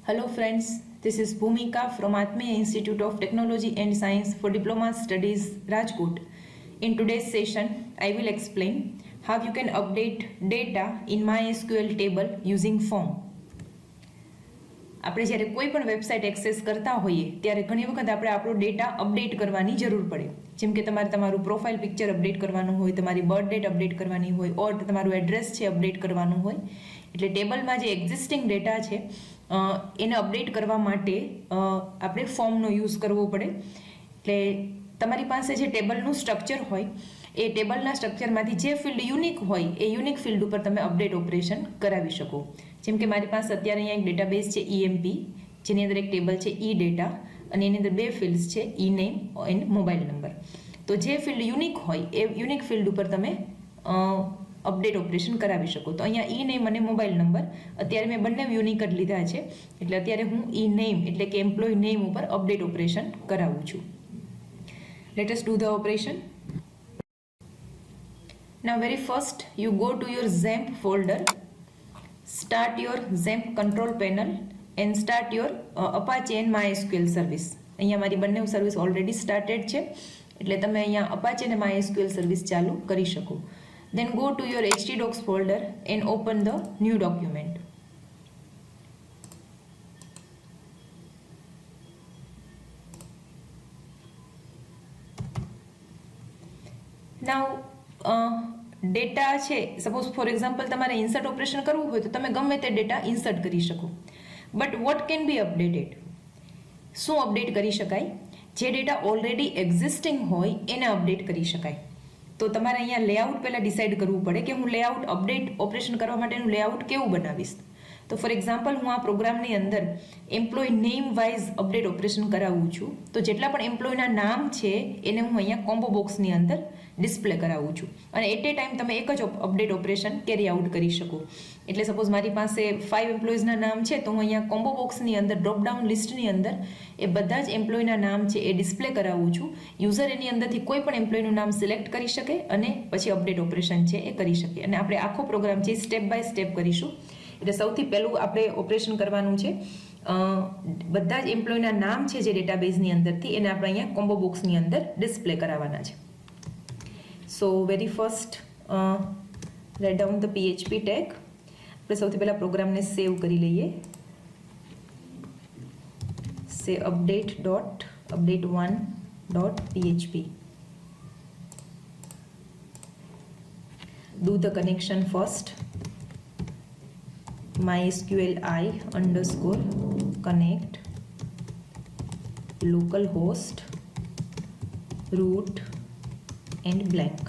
Hello friends, this is Bhumika from Atmiya Institute of Technology and Science for Diploma Studies, Rajkot. In today's session, I will explain how you can update data in MySQL table using form. આપણે જ્યારે કોઈ પણ website access કરતા હોઈએ ત્યારે ઘણી વખત આપણે આપણો ડેટા અપડેટ કરવાની જરૂર પડે, જેમ કે તમારે તમારું પ્રોફાઇલ પિક્ચર અપડેટ કરવાનું હોય, તમારી બર્થ ડેટ અપડેટ કરવાની હોય, ઓર તમારું એડ્રેસ છે અપડેટ કરવાનું હોય. એટલે ટેબલમાં જે એક્ઝિસ્ટિંગ ડેટા છે એને અપડેટ કરવા માટે આપણે ફોર્મનો યુઝ કરવો પડે. એટલે તમારી પાસે જે ટેબલનું સ્ટ્રક્ચર હોય એ ટેબલના સ્ટ્રક્ચરમાંથી જે ફિલ્ડ યુનિક હોય એ યુનિક ફિલ્ડ ઉપર તમે અપડેટ ઓપરેશન કરાવી શકો. જેમ કે મારી પાસે અત્યારે અહીંયા એક ડેટાબેઝ છે EMP, જેની અંદર એક ટેબલ છે ઈ ડેટા અને એની અંદર બે ફિલ્ડ્સ છે ઈ નેમ એન્ડ મોબાઈલ નંબર. તો જે ફિલ્ડ યુનિક હોય એ યુનિક ફિલ્ડ ઉપર તમે અપડેટ ઓપરેશન કરાવી શકો. તો અહીંયા ઈ નેમ અને મોબાઈલ નંબર અત્યારે મેં બંને યુનિક જ લીધા છે, એટલે અત્યારે હું ઈ નેમ એટલે કે એમ્પ્લોય નેમ ઉપર અપડેટ ઓપરેશન કરાવું છું. Let us do the operation. Now very first you go to your XAMPP folder, start your XAMPP control panel and start your Apache and MySQL service. અહીંયા મારી બંને service already started છે, એટલે તમે અહીંયા Apache અને MySQL સર્વિસ ચાલુ કરી શકો. Then go to your htdocs folder and open the new document. Now data છે, સપોઝ ફોર એક્ઝામ્પલ તમારે ઇન્સર્ટ ઓપરેશન કરવું હોય તો તમે ગમે તે ડેટા ઇન્સર્ટ કરી શકો. But what can be updated? શું અપડેટ કરી શકાય? જે ડેટા ઓલરેડી એક્ઝિસ્ટિંગ હોય એને અપડેટ કરી શકાય. તો તમારે અહીંયા લેઆઉટ પહેલાં ડિસાઇડ કરવું પડે કે હું લેઆઉટ અપડેટ ઓપરેશન કરવા માટેનું લેઆઉટ કેવું બનાવીશ. તો ફોર એક્ઝામ્પલ હું આ પ્રોગ્રામની અંદર employee name wise update operation કરાવું છું, તો જેટલા પણ એમ્પ્લોયના નામ છે એને હું અહીંયા કોમ્બો બોક્સની અંદર ડિસ્પ્લે કરાવું છું અને એટ એ ટાઈમ તમે એક જ અપડેટ ઓપરેશન કેરી આઉટ કરી શકો. એટલે સપોઝ મારી પાસે 5 એમ્પ્લોઈઝના નામ છે તો હું અહીંયા કોમ્બો બોક્સની અંદર ડ્રોપડાઉન લિસ્ટની અંદર એ બધા જ એમ્પ્લોયના નામ છે એ ડિસ્પ્લે કરાવું છું. યુઝર એની અંદરથી કોઈ પણ એમ્પ્લોયનું નામ સિલેક્ટ કરી શકે અને પછી અપડેટ ઓપરેશન છે એ કરી શકે. અને આપણે આખો પ્રોગ્રામ છે સ્ટેપ બાય સ્ટેપ કરીશું. એટલે સૌથી પહેલું આપણે ઓપરેશન કરવાનું છે બધા જ એમ્પ્લોયના નામ છે જે ડેટાબેઝની અંદરથી એને આપણે અહીંયા કોમ્બો બોક્સની અંદર ડિસ્પ્લે કરાવવાના છે. સો very first write down the PHP tag. આપણે સૌથી પહેલાં પ્રોગ્રામને સેવ કરી લઈએ. સે update.update1.php. Do the connection first. MySQLi_connect localhost root and blank.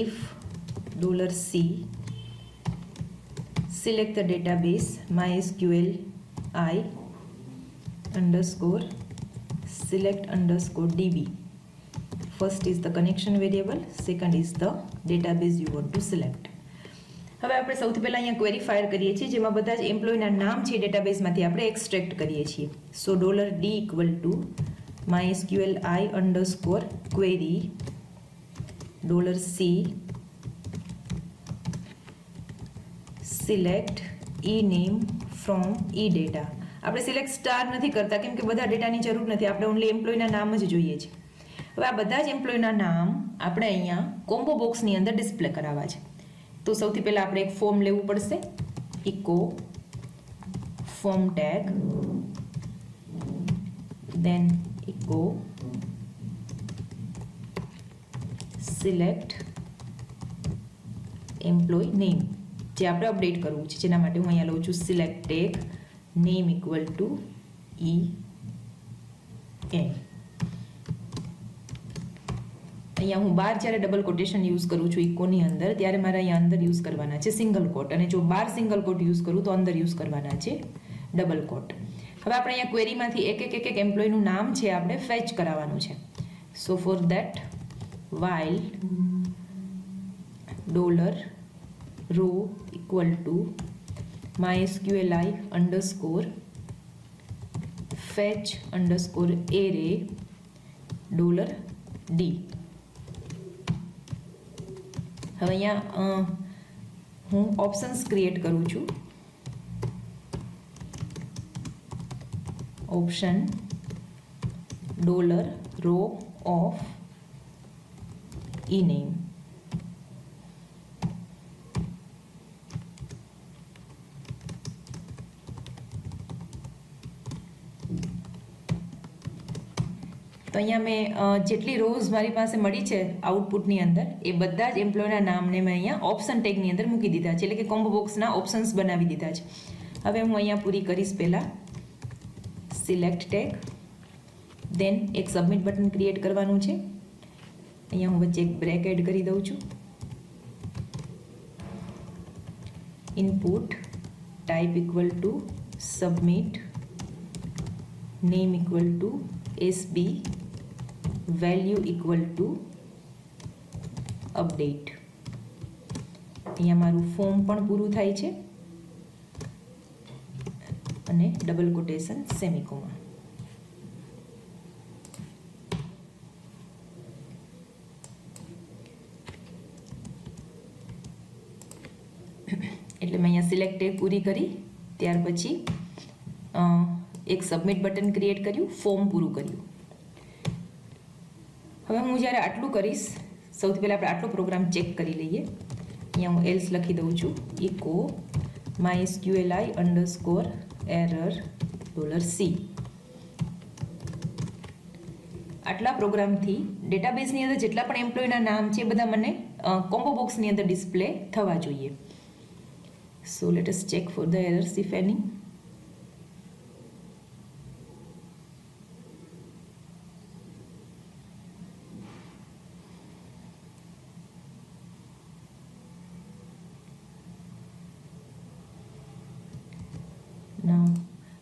If $C select the database MySQLi_select_db. First is the connection variable, second is the database you want to select. હવે આપણે સૌથી પહેલાં અહીંયા ક્વેરી ફાયર કરીએ છીએ, જેમાં બધા જ એમ્પ્લોયના નામ છે ડેટાબેઝમાંથી આપણે એક્સટ્રેક્ટ કરીએ છીએ. સો $D = MySQLi_query $C select ename from edata. આપણે સિલેક્ટ સ્ટાર નથી કરતા કેમ કે બધા ડેટાની જરૂર નથી, આપણે ઓનલી એમ્પ્લોયના નામ જ જોઈએ છે. હવે આ બધા જ એમ્પ્લોયના નામ આપણે અહીંયા કોમ્બો બોક્સની અંદર ડિસ્પ્લે કરાવવા છે. તો સૌથી પહેલાં આપણે એક ફોર્મ લેવું પડશે. ઇકો ફોર્મ ટેગ, દેન ઇકો સિલેક્ટ એમ્પ્લોય નેમ, જે આપણે અપડેટ કરવું છે, જેના માટે હું અહીંયા લઉં છું સિલેક્ટ ટેગ નેમ = EN. અહીંયા હું બાર જ્યારે ડબલ કોટેશન યુઝ કરું છું ઇકોની અંદર, ત્યારે મારે અહીંયા અંદર યુઝ કરવાના છે સિંગલ કોટ, અને જો બાર સિંગલ કોટ યુઝ કરું તો અંદર યુઝ કરવાના છે ડબલ કોટ. હવે આપણે અહીંયા ક્વેરીમાંથી એક એમ્પ્લોયનું નામ છે આપણે ફેચ કરાવવાનું છે. સો for that while $row = MySQLi_fetch_array $D. હવે અહીંયા હું ઓપ્શન્સ ક્રિએટ કરું છું. Option dollar row of E name. તો અહીંયા મેં જેટલી રોઝ મારી પાસે મળી છે આઉટપુટની અંદર એ બધા જ એમ્પ્લોયના નામને મેં અહીંયા ઓપ્શન ટેગની અંદર મૂકી દીધા છે, એટલે કે કોમ્બો બોક્સના ઓપ્શન્સ બનાવી દીધા છે. હવે હું અહીંયા પૂરી કરીશ. પહેલાં સિલેક્ટ ટેગ, દેન એક સબમિટ બટન ક્રિએટ કરવાનું છે. અહીંયા હું વચ્ચે એક બ્રેક એડ કરી દઉં છું. Input type equal to submit, name equal to SB, value equal to update. અહીંયા મારું ફોર્મ પણ પૂરું થાય છે અને ડબલ કોટેશન સેમિકોમા. એટલે મેં અહીંયા સિલેક્ટ ટેગ પૂરી કરી, ત્યાર પછી એક સબમિટ બટન ક્રિએટ કર્યું, ફોર્મ પૂરું કર્યું. હવે હું જ્યારે આટલું કરીશ, સૌથી પહેલાં આપણે આટલો પ્રોગ્રામ ચેક કરી લઈએ. અહીંયા હું એલ્સ લખી દઉં છું, ઇકો MySQLi _error $C. આટલા પ્રોગ્રામથી ડેટાબેઝની અંદર જેટલા પણ એમ્પ્લોયના નામ છે એ બધા મને કોમ્બો બોક્સની અંદર ડિસ્પ્લે થવા જોઈએ. So let us check for the errors if એની.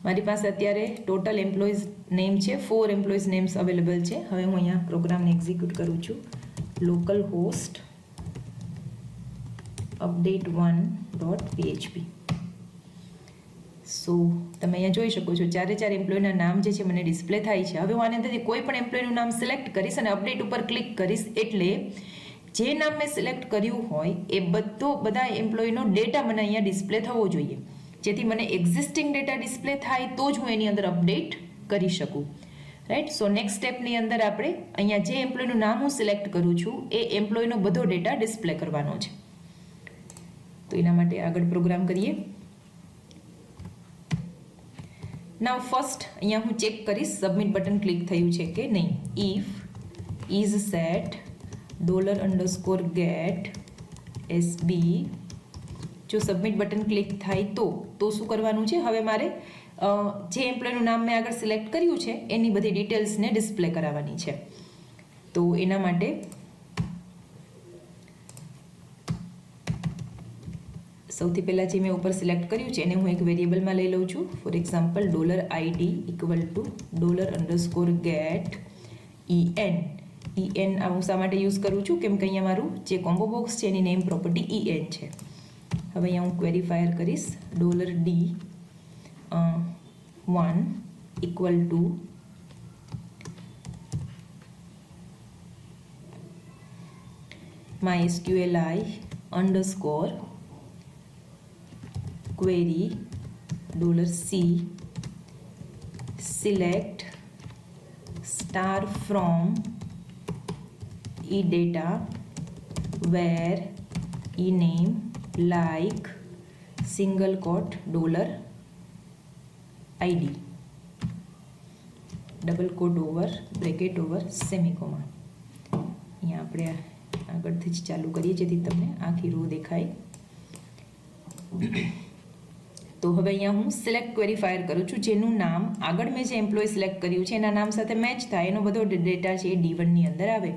મારી પાસે અત્યારે ટોટલ એમ્પ્લોઈઝ નેમ છે, 4 એમ્પ્લોઈઝ નેમ્સ અવેલેબલ છે. હવે હું અહીંયા પ્રોગ્રામને એક્ઝિક્યુટ કરું છું. Local host update1.php. સો તમે અહીંયા જોઈ શકો છો ચારે ચાર એમ્પ્લોયના નામ જે છે મને ડિસ્પ્લે થાય છે. હવે હું આની અંદરથી કોઈ પણ એમ્પ્લોયનું નામ સિલેક્ટ કરીશ અને અપડેટ ઉપર ક્લિક કરીશ, એટલે જે નામ મેં સિલેક્ટ કર્યું હોય એ બધા એમ્પ્લોયનો ડેટા મને અહીંયા ડિસ્પ્લે થવો જોઈએ, જેથી મને એક્ઝિસ્ટિંગ ડેટા ડિસ્પ્લે થાય તો જ હું એની અંદર અપડેટ કરી શકું. રાઈટ. સો નેક્સ્ટ સ્ટેપની અંદર આપણે અહીંયા જે એમ્પ્લોયનું નામ હું સિલેક્ટ કરું છું એ એમ્પ્લોયનો બધો ડેટા ડિસ્પ્લે કરવાનો છે. તો એના માટે આગળ પ્રોગ્રામ કરીએ. નાવ ફર્સ્ટ અહીંયા હું ચેક કરીશ સબમિટ બટન ક્લિક થયું છે કે નહીં. If is set $_get SB, જો સબમિટ બટન ક્લિક થાય તો શું કરવાનું છે? હવે મારે જે એમ્પ્લોયનું નામ મેં આગળ સિલેક્ટ કર્યું છે એની બધી ડિટેલ્સને ડિસ્પ્લે કરાવવાની છે. તો એના માટે સૌથી પહેલાં જે મેં ઉપર સિલેક્ટ કર્યું છે એને હું એક વેરિયેબલમાં લઈ લઉં છું. For example $ID = $_get EN હું શા માટે યુઝ કરું છું? કેમ કે અહીંયા મારું જે કોમ્બો બોક્સ છે એની નેમ પ્રોપર્ટી EN છે. હવે અહીંયા હું ક્વેરીફાયર કરીશ $D1 = MySQLi _query $C select star from eData where ename like single quote $ID double quote over bracket over semicolon. અહીંયા આપણે આગળથી જ ચાલુ કરીએ જેથી તમને આખી રો દેખાય. તો હવે અહીંયા હું સિલેક્ટ ક્વેરી ફાયર કરું છું, જેનું નામ આગળ મેં જે એમ્પ્લોય સિલેક્ટ કર્યું છે એના નામ સાથે મેચ થાય એનો બધો ડેટા છે એ D1 ની અંદર આવે.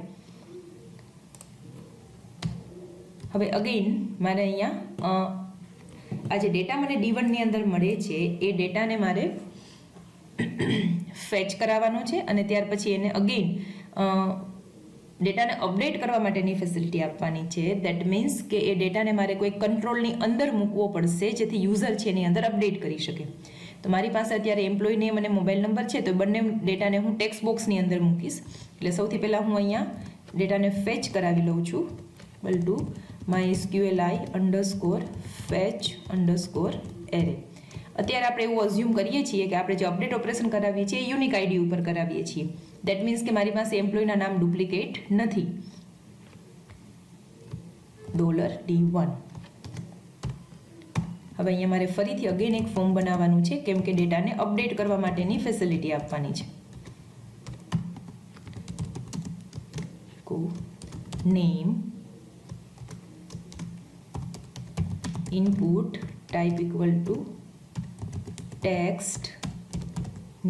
હવે અગેઇન મારે અહીંયા આ જે ડેટા મને D1 ની અંદર મળે છે એ ડેટાને મારે ફેચ કરાવવાનો છે અને ત્યાર પછી એને અગેઇન ડેટાને અપડેટ કરવા માટેની ફેસિલિટી આપવાની છે. દેટ મીન્સ કે એ ડેટાને મારે કોઈ કંટ્રોલની અંદર મૂકવો પડશે જેથી યુઝર છે એની અંદર અપડેટ કરી શકે. તો મારી પાસે અત્યારે એમ્પ્લોય નેમ અને મોબાઈલ નંબર છે, તો બંને ડેટાને હું ટેક્સ્ટ બોક્સની અંદર મૂકીશ. એટલે સૌથી પહેલાં હું અહીંયા ડેટાને ફેચ કરાવી લઉં છું = MySQLi _fetch _ array. અત્યારે આપણે એવું અઝ્યુમ કરીએ છીએ કે આપણે જે અપડેટ ઓપરેશન કરાવીએ છીએ એ યુનિક આઈડી ઉપર કરાવીએ છીએ. દેટ મીન્સ કે મારી પાસે એમ્પ્લોયના નામ ડુપ્લિકેટ નથી. $D1. હવે અહીંયા મારે ફરીથી અગેન એક ફોર્મ બનાવવાનું છે કેમ કે ડેટાને અપડેટ કરવા માટેની ફેસિલિટી આપવાની છે. Name input type equal to text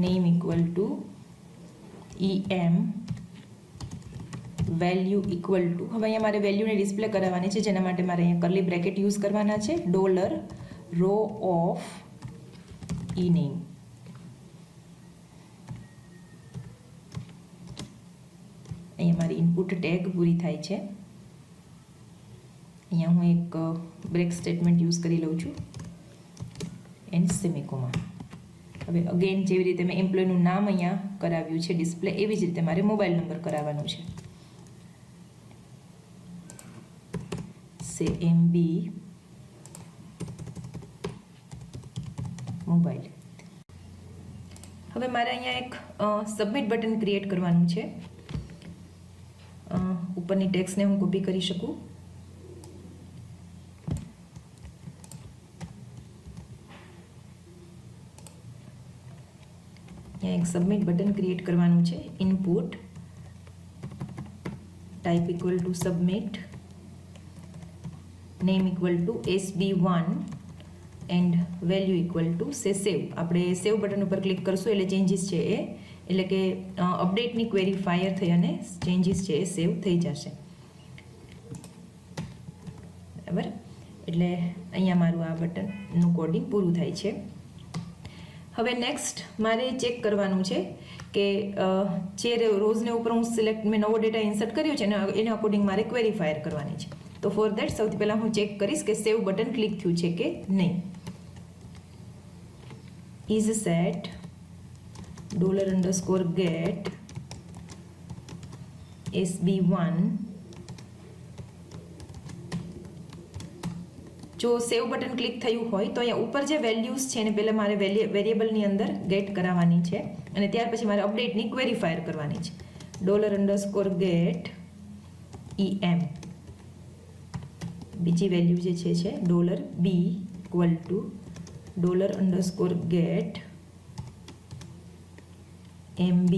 name equal to em value equal to હવે અહીંયા મારે વેલ્યુને ડિસ્પ્લે કરાવવાની છે જેના માટે મારે અહીંયા કર્લી બ્રેકેટ યુઝ કરવાના છે. $row of ename અહીંયા મારી ઇનપુટ ટેગ પૂરી થાય છે. અહીંયા હું એક બ્રેક સ્ટેટમેન્ટ યુઝ કરી લઉં છું એન્ડ સેમિકોમા. હવે અગેન જેવી રીતે મેં એમ્પ્લોયનું નામ અહીંયા કરાવ્યું છે ડિસ્પ્લે એવી જ રીતે મારે મોબાઈલ નંબર કરાવવાનું છે. MB mobile. હવે મારે અહીંયા એક સબમિટ બટન ક્રિએટ કરવાનું છે. ઉપરની ટેક્સ્ટને હું કોપી કરી શકું. એક સબમિટ બટન ક્રિએટ કરવાનું છે. Input type equal to submit, name equal to SB1 and value equal to save. આપણે સેવ બટન ઉપર ક્લિક કરશું એટલે ચેન્જીસ છે એ એટલે કે અપડેટની ક્વેરી ફાયર થઈ અને ચેન્જીસ છે એ સેવ થઈ જશે. બરાબર, એટલે અહીંયા મારું આ બટનનું કોડિંગ પૂરું થાય છે. હવે નેક્સ્ટ મારે ચેક કરવાનું છે કે જે રોઝને ઉપર હું સિલેક્ટ મેં નવો ડેટા ઇન્સર્ટ કર્યો છે એના અકોર્ડિંગ મારે ક્વેરી ફાયર કરવાની છે. તો ફોર દેટ સૌથી પહેલાં હું ચેક કરીશ કે સેવ બટન ક્લિક થયું છે કે નહીં. Is set $_get SB1. જો સેવ બટન ક્લિક થયું હોય તો અહીંયા ઉપર જે વેલ્યુઝ છે એને પહેલાં મારે વેરિયેબલની અંદર ગેટ કરાવવાની છે અને ત્યાર પછી મારે અપડેટની ક્વેરી ફાયર કરવાની છે. $_get em. બીજી વેલ્યુ જે છે $B equal to $_get MB.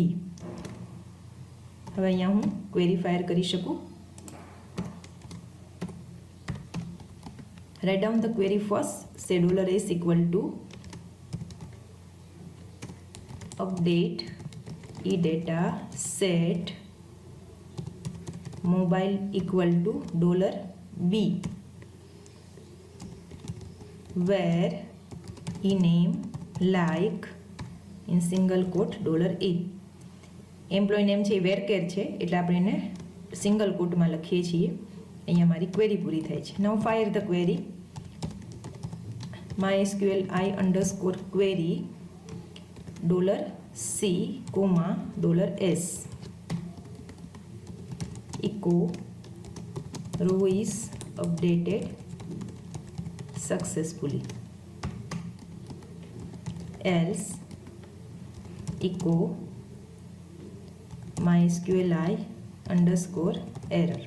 હવે અહીંયા હું ક્વેરી ફાયર કરી શકું. Write down the query first. Say $s equal to update e-data set mobile equal to $B where ename like in single quote $A. Employee name છે એ વેરકેર છે એટલે આપણે એને સિંગલ કોટમાં લખીએ છીએ. અહીંયા મારી ક્વેરી પૂરી થાય છે. Now fire the query. MySQL I_query $C, $S echo row is updated successfully, else echo MySQL I_error.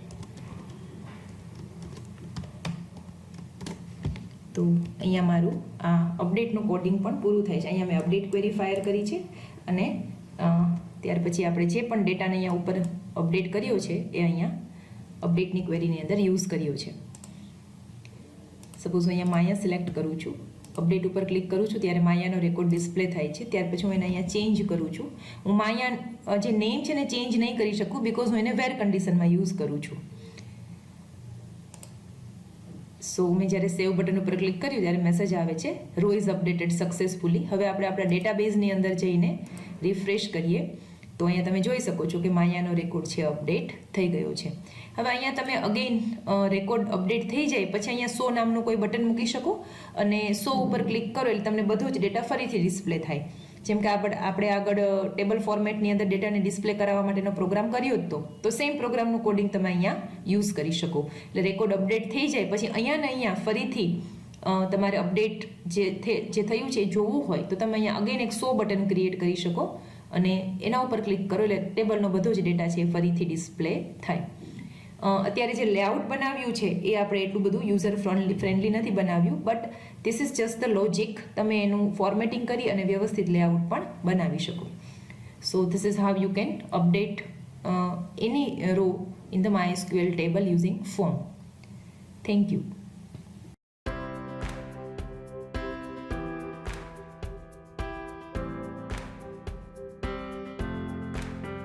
તો અહીંયા મારું આ અપડેટનું કોડિંગ પણ પૂરું થાય છે. અહીંયા મેં અપડેટ ક્વેરી ફાયર કરી છે અને ત્યાર પછી આપણે જે પણ ડેટાને અહીંયા ઉપર અપડેટ કર્યો છે એ અહીંયા અપડેટની ક્વેરીની અંદર યુઝ કર્યો છે. સપોઝ અહીંયા માયા સિલેક્ટ કરું છું, અપડેટ ઉપર ક્લિક કરું છું ત્યારે માયાનો રેકોર્ડ ડિસ્પ્લે થાય છે. ત્યાર પછી હું એને અહીંયા ચેન્જ કરું છું. હું માયા જે નેમ છે ને ચેન્જ નહીં કરી શકું બિકોઝ હું એને વેર કન્ડિશનમાં યુઝ કરું છું. સો મેં જ્યારે સેવ બટન ઉપર ક્લિક કર્યું ત્યારે મેસેજ આવે છે રો ઇઝ અપડેટેડ સક્સેસફુલી. હવે આપણે આપણા ડેટાબેઝની અંદર જઈને રિફ્રેશ કરીએ તો અહીંયા તમે જોઈ શકો છો કે માયાનો રેકોર્ડ છે અપડેટ થઈ ગયો છે. હવે અહીંયા તમે અગેન રેકોર્ડ અપડેટ થઈ જાય પછી અહીંયા 100 નામનું કોઈ બટન મૂકી શકો અને 100 ઉપર ક્લિક કરો એટલે તમને બધો જ ડેટા ફરીથી ડિસ્પ્લે થાય. જેમ કે આપણે આગળ ટેબલ ફોર્મેટની અંદર ડેટાને ડિસ્પ્લે કરાવવા માટેનો પ્રોગ્રામ કર્યો હતો તો સેમ પ્રોગ્રામનું કોડિંગ તમે અહીંયા યુઝ કરી શકો. એટલે રેકોર્ડ અપડેટ થઈ જાય પછી અહીંયા ને અહીંયા ફરીથી તમારે અપડેટ જે થયું છે એ જોવું હોય તો તમે અહીંયા અગેન એક 100 બટન ક્રિએટ કરી શકો અને એના ઉપર ક્લિક કરો એટલે ટેબલનો બધો જ ડેટા છે એ ફરીથી ડિસ્પ્લે થાય. અત્યારે જે લેઆઉટ બનાવ્યું છે એ આપણે એટલું બધું યુઝર ફ્રેન્ડલી નથી બનાવ્યું, but this is just the logic. તમે એનું ફોર્મેટિંગ કરી અને વ્યવસ્થિત લેઆઉટ પણ બનાવી શકો. So this is how you can update any row in the MySQL table using form. Thank you.